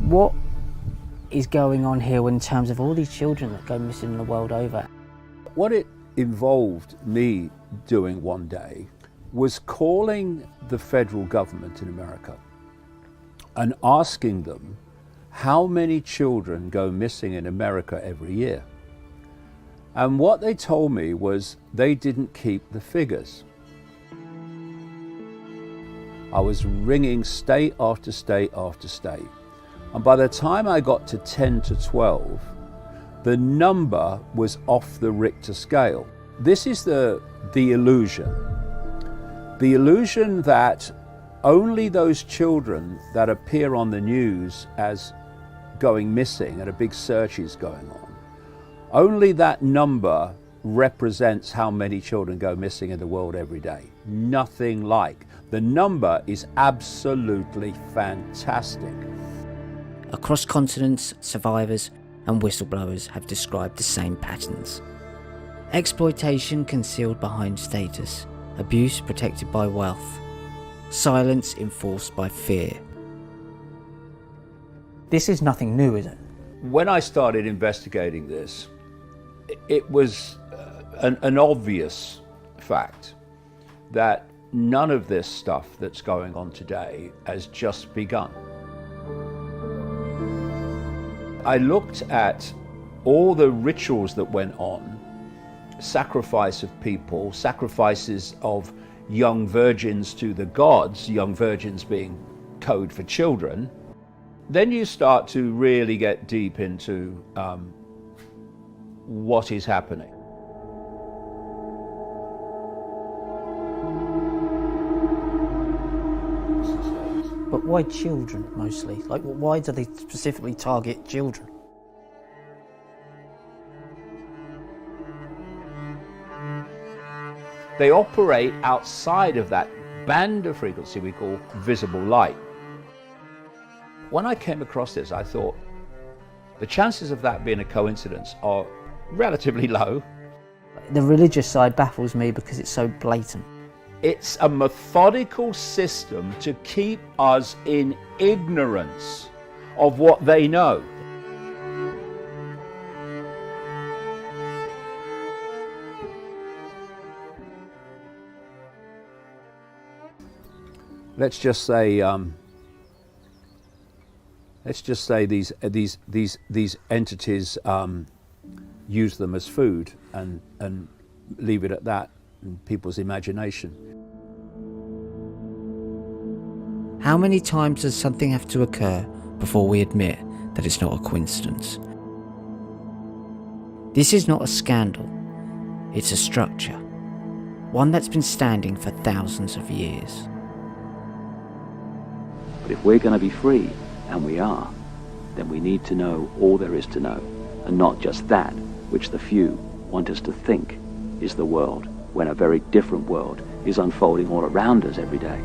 What is going on here in terms of all these children that go missing the world over? What it involved me doing one day was calling the federal government in America and asking them how many children go missing in America every year. And what they told me was they didn't keep the figures. I was ringing state after state after state. And by the time I got to 10 to 12, the number was off the Richter scale. This is the illusion. The illusion that only those children that appear on the news as going missing and a big search is going on, only that number represents how many children go missing in the world every day. Nothing like. The number is absolutely fantastic. Across continents, survivors and whistleblowers have described the same patterns. Exploitation concealed behind status, abuse protected by wealth, silence enforced by fear. This is nothing new, is it? When I started investigating this, it was an obvious fact that none of this stuff that's going on today has just begun. I looked at all the rituals that went on, sacrifice of people, sacrifices of young virgins to the gods, young virgins being code for children. Then you start to really get deep into what is happening. But why children mostly? Like, why do they specifically target children? They operate outside of that band of frequency we call visible light. When I came across this, I thought the chances of that being a coincidence are relatively low. The religious side baffles me because it's so blatant. It's a methodical system to keep us in ignorance of what they know. Let's just say these entities use them as food and leave it at that in people's imagination. How many times does something have to occur before we admit that it's not a coincidence? This is not a scandal, it's a structure, one that's been standing for thousands of years. But if we're going to be free, and we are, then we need to know all there is to know, and not just that which the few want us to think is the world, when a very different world is unfolding all around us every day.